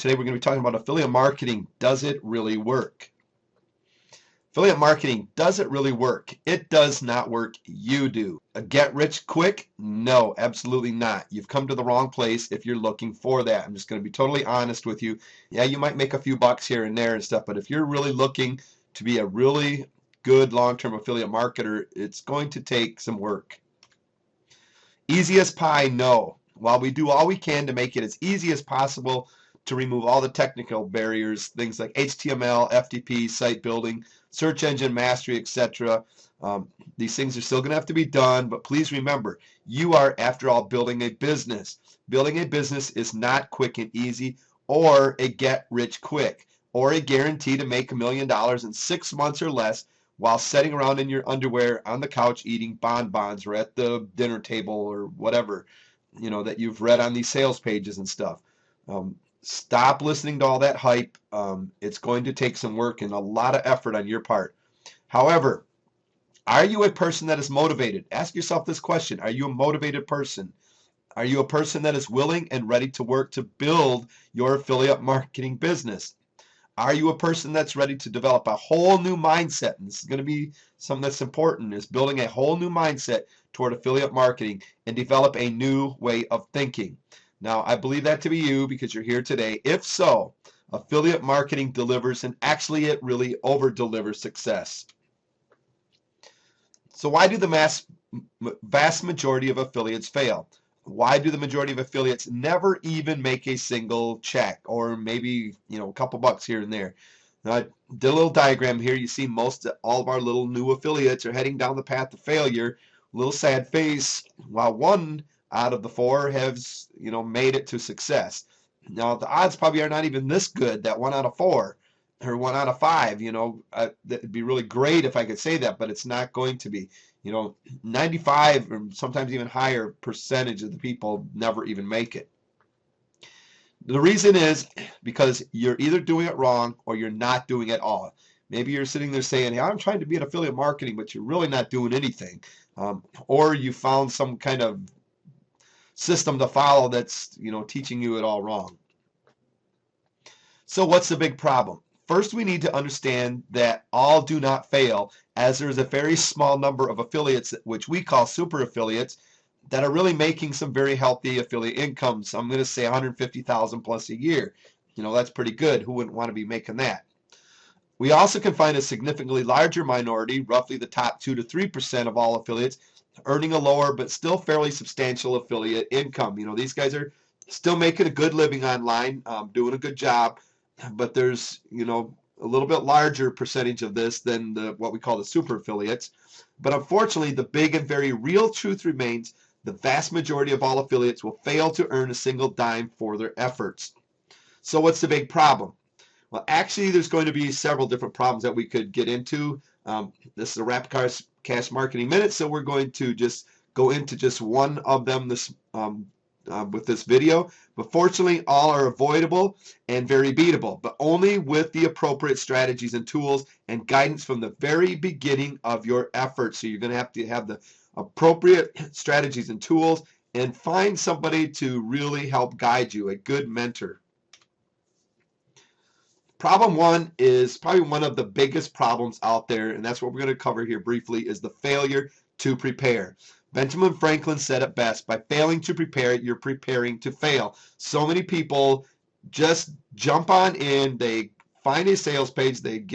Today we're going to be talking about affiliate marketing. Does it really work? Affiliate marketing, does it really work? It does not work. You do. A get rich quick? No, absolutely not. You've come to the wrong place if you're looking for that. I'm just going to be totally honest with you. Yeah, you might make a few bucks here and there and stuff, but if you're really looking to be a really good long-term affiliate marketer, it's going to take some work. Easy as pie? No. While we do all we can to make it as easy as possible to remove all the technical barriers, things like HTML, FTP, site building, search engine mastery, etc. These things are still going to have to be done, but please remember, you are, after all, building a business. Building a business is not quick and easy, or a get rich quick, or a guarantee to make $1 million in 6 months or less while sitting around in your underwear on the couch eating bonbons or at the dinner table or whatever, that you've read on these sales pages and stuff. Stop listening to all that hype. It's going to take some work and a lot of effort on your part. However, are you a person that is motivated? Ask yourself this question. Are you a motivated person? Are you a person that is willing and ready to work to build your affiliate marketing business? Are you a person that's ready to develop a whole new mindset? And this is going to be something that's important, is building a whole new mindset toward affiliate marketing and develop a new way of thinking. Now, I believe that to be you because you're here today. If so, affiliate marketing delivers, and actually it really over-delivers success. So why do the vast majority of affiliates fail? Why do the majority of affiliates never even make a single check, or maybe a couple bucks here and there? Now, I did a little diagram here. You see all of our little new affiliates are heading down the path to failure. A little sad face, while 1 out of the 4 has made it to success. Now the odds probably are not even this good, that 1 out of 4 or 1 out of 5. That'd be really great if I could say that, but it's not going to be. 95 or sometimes even higher percentage of the people never even make it. The reason is because you're either doing it wrong or you're not doing it at all. Maybe you're sitting there saying, hey, I'm trying to be in affiliate marketing, but you're really not doing anything. Or you found some kind of system to follow that's teaching you it all wrong. So what's the big problem? First, we need to understand that all do not fail, as there is a very small number of affiliates, which we call super affiliates, that are really making some very healthy affiliate income. So I'm going to say 150,000 plus a year. That's pretty good. Who wouldn't want to be making that? We also can find a significantly larger minority, roughly the top 2 to 3% of all affiliates, earning a lower but still fairly substantial affiliate income. These guys are still making a good living online, doing a good job, but there's a little bit larger percentage of this than what we call the super affiliates. But unfortunately, the big and very real truth remains: the vast majority of all affiliates will fail to earn a single dime for their efforts. So what's the big problem? Well, actually, there's going to be several different problems that we could get into. This is a Rapid Cash Marketing Minute, so we're going to just go into just one of them with this video. But fortunately, all are avoidable and very beatable, but only with the appropriate strategies and tools and guidance from the very beginning of your efforts. So you're going to have the appropriate strategies and tools, and find somebody to really help guide you, a good mentor. Problem 1 is probably one of the biggest problems out there, and that's what we're going to cover here briefly, is the failure to prepare. Benjamin Franklin said it best: by failing to prepare, you're preparing to fail. So many people just jump on in, they find a sales page, they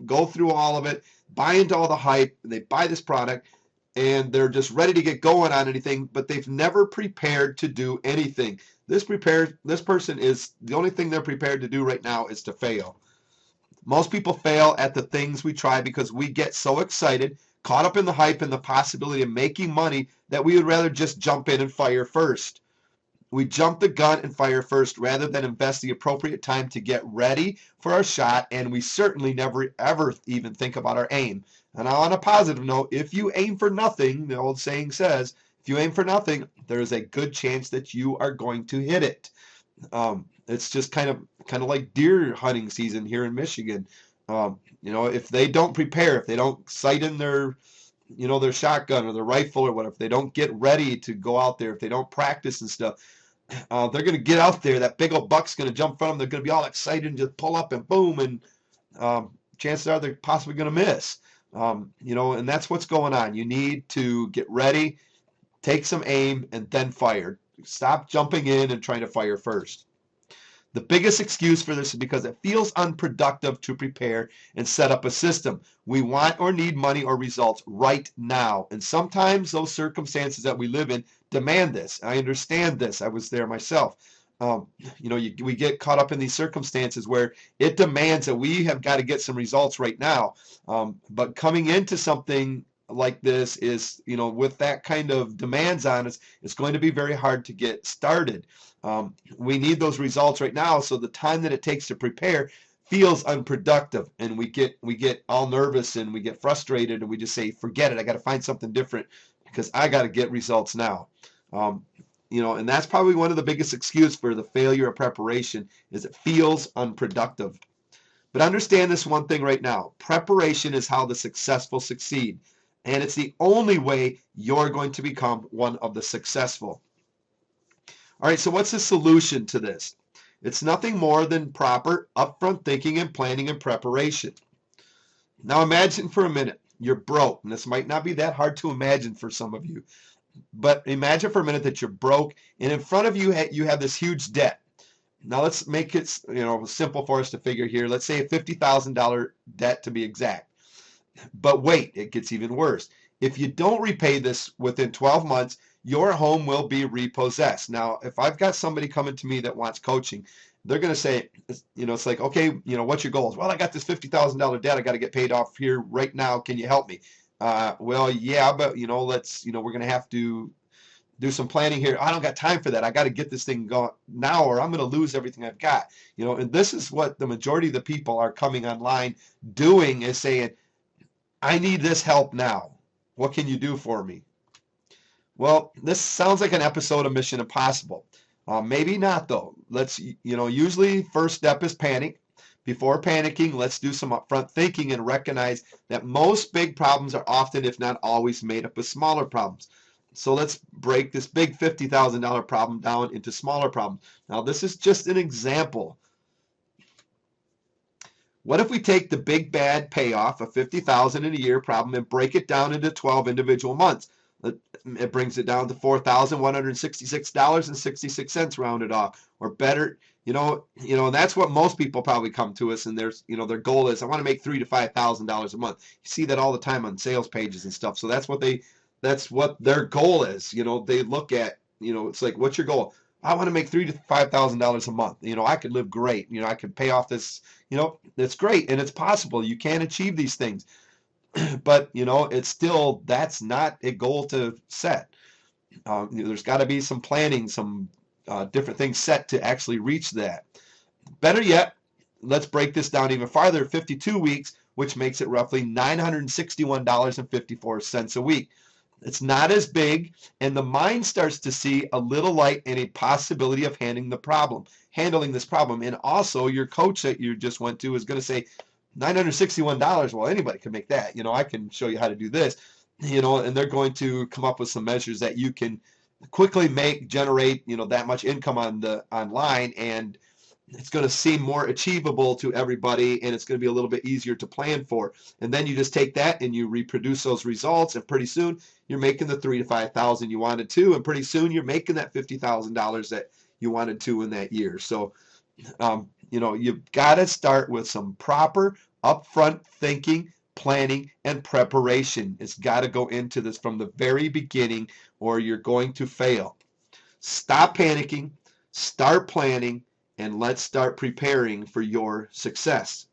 go through all of it, buy into all the hype, they buy this product, and they're just ready to get going on anything, but they've never prepared to do anything. This person is, the only thing they're prepared to do right now is to fail. Most people fail at the things we try because we get so excited, caught up in the hype and the possibility of making money, that we would rather just jump in and fire first. We jump the gun and fire first rather than invest the appropriate time to get ready for our shot, and we certainly never ever even think about our aim. And on a positive note, if you aim for nothing, the old saying says, if you aim for nothing, there is a good chance that you are going to hit it. It's just kind of like deer hunting season here in Michigan. If they don't prepare, if they don't sight in their shotgun or their rifle or whatever, if they don't get ready to go out there, if they don't practice and stuff, They're going to get out there. That big old buck's going to jump from them. They're going to be all excited and just pull up and boom, and chances are they're possibly going to miss. And that's what's going on. You need to get ready, take some aim, and then fire. Stop jumping in and trying to fire first. The biggest excuse for this is because it feels unproductive to prepare and set up a system. We want or need money or results right now. And sometimes those circumstances that we live in demand this. I understand this. I was there myself. We get caught up in these circumstances where it demands that we have got to get some results right now. But coming into something like this is, with that kind of demands on us, it's going to be very hard to get started. We need those results right now, so the time that it takes to prepare feels unproductive, and we get all nervous and we get frustrated, and we just say, forget it, I got to find something different because I got to get results now. And that's probably one of the biggest excuses for the failure of preparation is it feels unproductive. But understand this one thing right now. Preparation is how the successful succeed, and it's the only way you're going to become one of the successful. All right, so what's the solution to this? It's nothing more than proper upfront thinking and planning and preparation. Now imagine for a minute, you're broke, and this might not be that hard to imagine for some of you, but imagine for a minute that you're broke, and in front of you, you have this huge debt. Now let's make it simple for us to figure here. Let's say a $50,000 debt to be exact. But wait, it gets even worse. If you don't repay this within 12 months, your home will be repossessed. Now, if I've got somebody coming to me that wants coaching, they're going to say, it's like, okay, what's your goals? Well, I got this $50,000 debt I got to get paid off here right now. Can you help me? Well, yeah, but, we're going to have to do some planning here. I don't got time for that. I got to get this thing going now or I'm going to lose everything I've got. And this is what the majority of the people are coming online doing, is saying, I need this help now. What can you do for me? Well, this sounds like an episode of Mission Impossible. Maybe not, though. Usually first step is panic. Before panicking, let's do some upfront thinking and recognize that most big problems are often, if not always, made up of smaller problems. So let's break this big $50,000 problem down into smaller problems. Now, this is just an example. What if we take the big bad payoff of $50,000 in a year problem and break it down into 12 individual months? It brings it down to $4,166.66 rounded off, or better, and that's what most people probably come to us, and their goal is, I want to make $3,000 to $5,000 a month. You see that all the time on sales pages and stuff. So that's what their goal is. They look at, it's like, what's your goal? I want to make $3,000 to $5,000 a month. I could live great. I could pay off this. It's great, and it's possible. You can achieve these things. But it's still, that's not a goal to set. There's got to be some planning, some different things set to actually reach that. Better yet, let's break this down even farther. 52 weeks, which makes it roughly $961.54 a week. It's not as big, and the mind starts to see a little light and a possibility of handling this problem. And also, your coach that you just went to is going to say, $961, well, anybody can make that. I can show you how to do this, and they're going to come up with some measures that you can quickly generate, that much income online, and it's going to seem more achievable to everybody, and it's going to be a little bit easier to plan for. And then you just take that and you reproduce those results, and pretty soon you're making the $3,000 to $5,000 you wanted to, and pretty soon you're making that $50,000 that you wanted to in that year. So you've got to start with some proper upfront thinking, planning, and preparation. It's got to go into this from the very beginning, or you're going to fail. Stop panicking, start planning, and let's start preparing for your success.